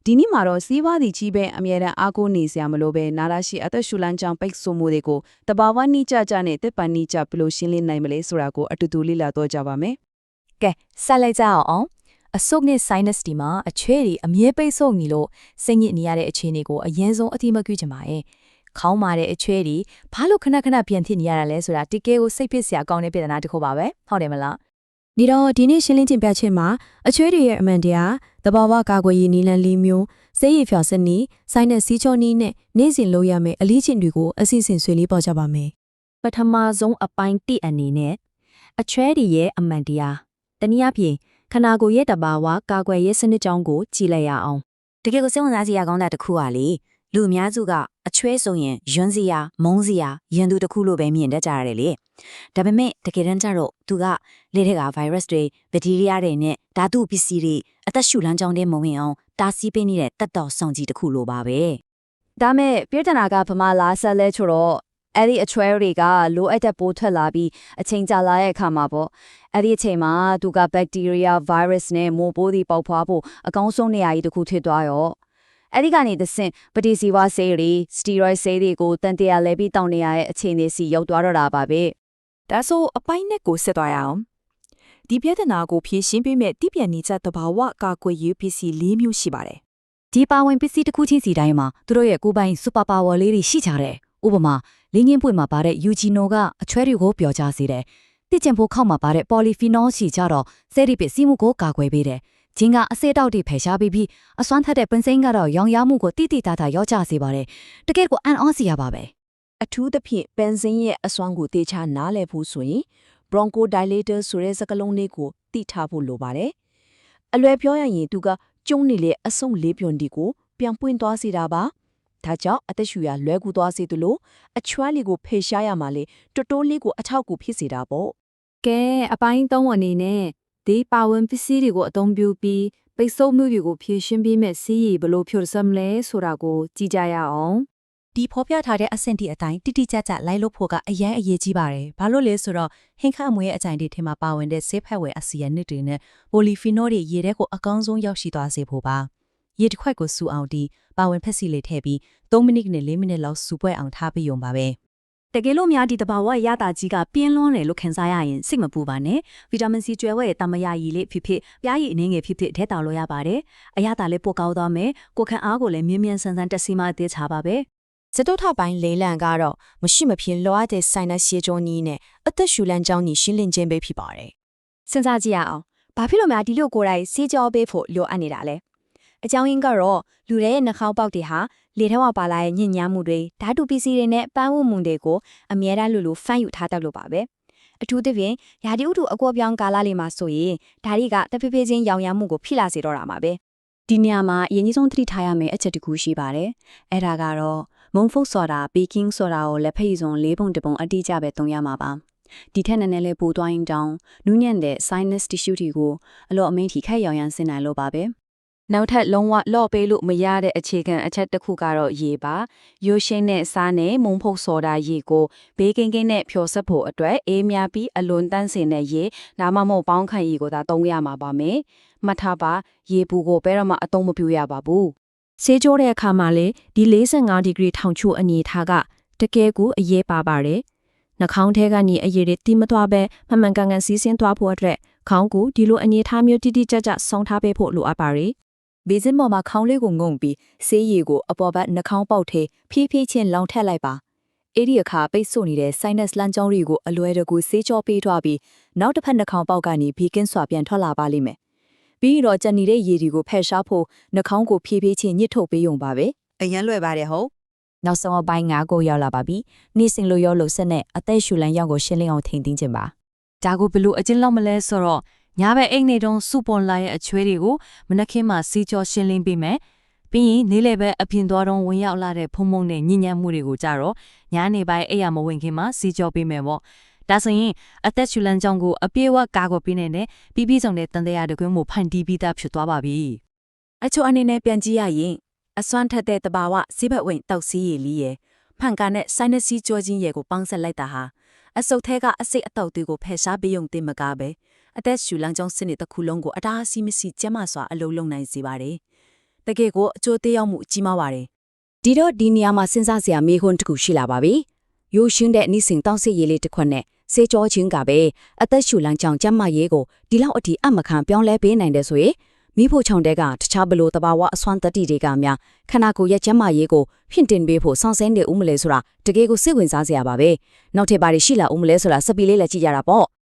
ဒီနေ့မှာတော့စီးပွားသည်ကြီးပဲအမြဲတမ်းအားကိုးနေစရာမလိုပဲနာရာရှိအသက်ရှူလန်းကြောင်းပိတ်ဆို့မှုတွေကိုတဘာဝနိကြကြနဲ့တစ်ပန်နိကြဘယ်လိုရှင်းလင်းနိုင်မလဲဆိုတာကိုအတူတူလေ့လာတော့ကြပါမယ်ကဲဆက်လိုက်ကြအောင်အဆုတ်နဲ့ sinus ဒီမှာအချွဲတွေအမြဲပိတ်ဆို့နေလို့စိတ်ညစ်နေရတဲ့အခြေအနေကိုအရင်ဆုံးအတိမပြုချင်ပါရဲ့ခေါင်းမာတဲ့အချွဲတွေဘာလို့ခဏခဏပြန်ဖြစ်နေရတာလဲဆိုတာတကယ်ကိုစိတ်ဖြစ်စရာကောင်းတဲ့ပြဿနာတစ်ခုပါပဲဟုတ်တယ်မလားဒီတော့ဒီနေ့ရှင်းလင်းတင်ပြချက်မှာအချွဲတွေရဲ့အမှန်တရားသဘာဝကာကွယ်ရေးနည်းလမ်း၄မျိုးစိတ်ရည်ဖျော်စနစ်ဆိုင်းနဲ့စီးချောနီးနဲ့နေ့စဉ်လုပ်ရမယ့်အလေးချိန်တွေကိုအစီအစဉ်ဆွေးနွေးပေါ်ကြပါမယ်ပထမဆုံးအပိုင်း1အနေနဲ့အချွဲတွေရဲ့အမှန်တရားတနည်းအားဖြင့်ခန္ဓာကိုယ်ရဲ့တဘာဝကာကွယ်ရေးစနစ်ကြောင်းကိုကြည့်လိုက်ရအောင်တကယ်ကိုစိတ်ဝင်စားစရာကောင်းတာတစ်ခုပါလေလူအများစုကအချွဲဆိုရင်ယွန်းစရာမုန်းစရာရန်သူတစ်ခုလိုပဲမြင်တတ်ကြရတယ်လေဒါပေမဲ့တကယ်တမ်းကျတော့သူကလေထက်က virus တွေဘက်တီးရီးယားတွေနဲ့ဓာတုပစ္စည်းတွေအသက်ရှူလမ်းကြောင်းတွေမဝင်အောင်တားဆီးပေးနေတဲ့တက်တော်ဆောင်ကြီးတစ်ခုလိုပါပဲဒါမဲ့ပြည်ထနာကဗမာလာဆက်လဲချို့တော့အဲ့ဒီအချွဲတွေကလိုအပ်တဲ့ပိုးထွက်လာပြီးအချိန်ကြာလာတဲ့အခါမှာပေါ့အဲ့ဒီအချိန်မှာသူကဘက်တီးရီးယား virus နဲ့မိုးပိုးတွေပေါက်ဖွားဖို့အကောင်းဆုံးနေရာကြီးတစ်ခုဖြစ်သွားရောအဲ့ဒီကနေသစင်ပတိစီဝါဆေးတွေစတီရော့ဆေးတွေကိုတန်တရာလဲပြီးတောင်းနေရတဲ့အခြေအနေစီရောက်သွားတော့တာပါပဲဒါဆိုအပိုင်းနဲ့ကိုဆက်သွားရအောင်ဒီပြဿနာကိုဖြေရှင်းပေးမဲ့တိပြန်နေကြတဘာဝကာကွယ်ရေးပစ္စည်း၄မျိုးရှိပါတယ်ဒီပါဝင်ပစ္စည်းတစ်ခုချင်းစီတိုင်းမှာသူတို့ရဲ့ကိုယ်ပိုင်စူပါပါဝါလေးတွေရှိကြတယ်ဥပမာလင်းငင်းပွင့်မှာပါတဲ့ယူဂျီနိုကအချွဲတွေကိုပျော်ကြစေတယ်တိကျင်ဖို့ခောက်မှာပါတဲ့ပေါ်လီဖီနော်ရှိကြတော့ဆဲရီပစ္စည်းမှုကိုကာကွယ်ပေးတယ်ဂျင်းကအစေတောက်တွေဖယ်ရှားပြီးအစွမ်းထက်တဲ့ပင်စိမ်းကတော့ရောင်ရမှုကိုတိတိတသားရောက်ကြစေပါတယ်တကယ်ကိုအန်အောစီရပါပဲအထူးသဖြင့်ပင်စင်းရဲ့အစွမ်းကိုတေချာနားလည်ဖို့ဆိုရင် bronchodilator ဆိုတဲ့စကားလုံးလေးကိုသိထားဖို့လိုပါတယ်။အလွယ်ပြောရရင်သူကကျုံနေလေအဆုံလေးပြုံဒီကိုပြန်ပွင့်သွားစေတာပါ။ဒါကြောင့်အသက်ရှူရလွယ်ကူသွားစေသလိုအချွမ်းလေးကိုဖေရှားရမှာလေတော်တော်လေးကိုအထောက်အကူဖြစ်စေတာပေါ့။ကဲအပိုင်း၃အနေနဲ့ဒီပါဝင်ပစ္စည်းတွေကိုအသုံးပြုပြီးပိတ်ဆို့မှုတွေကိုဖြေရှင်းပေးမဲ့စီးရီဘလို့ဖြိုစမ်းလဲဆိုတာကိုကြည့်ကြရအောင်ဒီဖော်ပြထားတဲ့အဆင့်ဒီအတိုင်းတိတိကျကျလိုက်လို့ဖို့ကအရင်အရေးကြီးပါတယ်။ဘာလို့လဲဆိုတော့ဟင်ခအမွေရဲ့အကြိုင်တွေထဲမှာပါဝင်တဲ့ဆေးဖက်ဝယ်အဆီယနစ်တွေနဲ့ပိုလီဖီနော်တွေရေထဲကိုအကောင်းဆုံးရောက်ရှိသွားစေဖို့ပါ။ရေတစ်ခွက်ကိုစူအောင်ဒီပါဝင်ဖက်စီလေးထည့်ပြီး3မိနစ်နဲ့4မိနစ်လောက်စူပွဲအောင်ထားပြီးရုံပါပဲ။တကယ်လို့များဒီတဘာဝရတာကြီးကပြင်းလွန်းတယ်လို့ခံစားရရင်စိတ်မပူပါနဲ့ဗီတာမင်စီကျွဲဝဲရဲ့တမယာရည်လေးဖြစ်ဖြစ်ပြားရည်အနေငယ်ဖြစ်ဖြစ်ထဲတောက်လို့ရပါတယ်။အရသာလေးပိုကောင်းသွားမယ်။ကိုခံအားကိုလည်းမြင်းမြန်းဆန်းဆန်းတက်စီမှသေးချပါပဲ။စတုထပိုင်းလေးလံကတော့မရှိမဖြစ်လိုအပ်တဲ့ sinus ရှေကျုံနီးနဲ့အသက်ရှူလမ်းကြောင်းကြီးရှင်းလင်းခြင်းပဲဖြစ်ပါတယ်။စဉ်းစားကြည့်ရအောင်။ဘာဖြစ်လို့များဒီလိုကိုယ်တိုင်စေးကြောပေးဖို့လိုအပ်နေတာလဲ။အကြောင်းရင်းကတော့လူတွေရဲ့နှာခေါင်းပေါက်တွေဟာလေထဲမှာပါလာတဲ့ညဉ့်ညမ်းမှုတွေဓာတုပစ္စည်းတွေနဲ့ပန်းဝမှုတွေကိုအမြဲတမ်းလူဖန်ယူထားတတ်လို့ပါပဲ။အထူးသဖြင့်ယာဒီဥတုအကွက်ပြောင်းကာလလေးမှာဆိုရင်ဒါတွေကတဖြည်းဖြည်းချင်းရောင်ရမ်းမှုကိုဖိလာစေတော့တာပါပဲ။ဒီနေရာမှာအရင်ဆုံးသတိထားရမယ့်အချက်တစ်ခုရှိပါတယ်။အဲ့ဒါကတော့မုံဖုတ်ဆိုတာဘေကင်းဆိုတာကိုလက်ဖက်ရည်စုံ၄ပုံတစ်ပုံအတိအကျပဲသုံးရမှာပါဒီထက်နည်းနည်းလေးပိုသွားရင်တောင်းနူးညံ့တဲ့ sinus tissue တွေကိုအလော့အမင်းထိခိုက်ရောင်ရမ်းစင်နိုင်လို့ပါပဲနောက်ထပ်လုံးဝလော့ပေးလို့မရတဲ့အခြေခံအချက်တစ်ခုကတော့ရေပါရိုးရှင်းတဲ့စားနဲ့မုံဖုတ်ဆိုတာရေကိုဘေးကင်းကင်းနဲ့ဖြော်ဆက်ဖို့အတွက်အေးများပြီးအလွန်တန်းစင်တဲ့ရေဒါမှမဟုတ်ပေါင်းခံရေကိုသာသုံးရမှာပါမယ်မှတ်ထားပါရေပူကိုဘယ်တော့မှအသုံးမပြုရပါဘူးဆေးကြောတဲ့အခါမှာလေဒီ45ဒီဂရီထောင်ချိုအနေထားကတကယ်ကိုအရေးပါပါတယ်။နှာခေါင်းထဲကနေအရေးတွေတိမသွားပဲမှန်ကန်စီးဆင်းသွားဖို့အတွက်ခေါင်းကိုဒီလိုအနေထားမျိုးတိတိကျကျဆောင်းထားပေးဖို့လိုအပ်ပါတယ်။ဘေးစင်းပေါ်မှာခေါင်းလေးကိုငုံပြီးဆေးရည်ကိုအပေါ်ဘက်နှာခေါင်းပေါက်ထဲဖြည်းဖြည်းချင်းလောင်ထက်လိုက်ပါ။အဲ့ဒီအခါပိတ်ဆို့နေတဲ့ sinus လမ်းကြောင်းတွေကိုအလွယ်တကူဆေးကြောပေးထွားပြီးနောက်တစ်ဖက်နှာခေါင်းပေါက်ကနေဘေးကင်းစွာပြန်ထွက်လာပါလိမ့်မယ်။ပြီးတော့ကြံနေတဲ့ရည်တွေကိုဖယ်ရှားဖို့နှာခေါင်းကိုဖြည်းဖြည်းချင်းညှစ်ထုတ်ပေးရုံပါပဲအရန်လွယ်ပါတယ်ဟုတ်နောက်ဆုံးအပိုင်း9ကိုရောက်လာပါပြီနေ့စဉ်လိုရောလို့ဆက်နဲ့အသက်ရှူလမ်းရောက်ကိုရှင်းလင်းအောင်ထိန်သိမ်းခြင်းပါဒါကိုဘယ်လိုအကျဉ်းလောက်မလဲဆိုတော့ညဘက်အိတ်နေတုံးစူပွန်လာရဲ့အချွေးတွေကိုမနက်ခင်းမှာစီးကြောရှင်းလင်းပေးမယ်ပြီးရင်နေ့လယ်ဘက်အပြင်သွားတော့ဝင်ရောက်လာတဲ့ဖုံဖုံနဲ့ညဉ့်ညမ်းမှုတွေကိုကြတော့ညနေပိုင်းအိတ်ရမဝင်ခင်မှာစီးကြောပေးမယ်ပေါ့ဒါဆိုရင်အသက်ရှူလမ်းကြောင်းကိုအပြေးအဝကာကွယ်ပေးနေတဲ့ပြီးပြီးဆုံးတဲ့တန်တရားတကွင်းကိုဖန်တီးပြီးသားဖြစ်သွားပါပြီအချို့အနေနဲ့ပြန်ကြည့်ရရင်အစွမ်းထက်တဲ့တဘာဝဆေးဘက်ဝင်တောက်စီးရည်လေးရယ်ဖန်ကာနဲ့ sinus စီးကြောခြင်းရယ်ကိုပေါင်းဆက်လိုက်တာဟာအဆုတ်ထဲကအစိတ်အတောက်တွေကိုဖယ်ရှားပေးုံတင်မကားပဲအသက်ရှူလမ်းကြောင်းစနစ်တစ်ခုလုံးကိုအတားအဆီးမရှိကျန်းမာစွာအလုံးလုံးနိုင်စေပါတယ် တကယ်ကိုအကျိုးသက်ရောက်မှုကြီးမားပါတယ် ဒီတော့ဒီနေရာမှာစဉ်းစားစရာမေးခွန်းတစ်ခုရှိလာပါပြီ။ရိုးရှင်းတဲ့နေ့စဉ်တောင်းစစ်ရေးလေးတစ်ခွက်နဲ့စေကြောချင်းကပဲအသက်ရှူလမ်းကြောင်းကျန်းမာရေးကိုဒီလောက်အထိအမခံပြောင်းလဲပေးနိုင်တယ်ဆိုရင်မိဖို့ချောင်းတဲ့ကတခြားဘလို့တဘာဝအစွမ်းတတိတွေကများခန္ဓာကိုယ်ရဲ့ကျန်းမာရေးကိုဖြင့်တင်ပေးဖို့စောင့်စင်းနေဦးမလဲဆိုတာတကယ်ကိုစိတ်ဝင်စားစရာပါပဲ။နောက်ထပ်ဘာတွေရှိလာဦးမလဲဆိုတာစပီလေးလည်းကြည့်ကြတာပေါ့။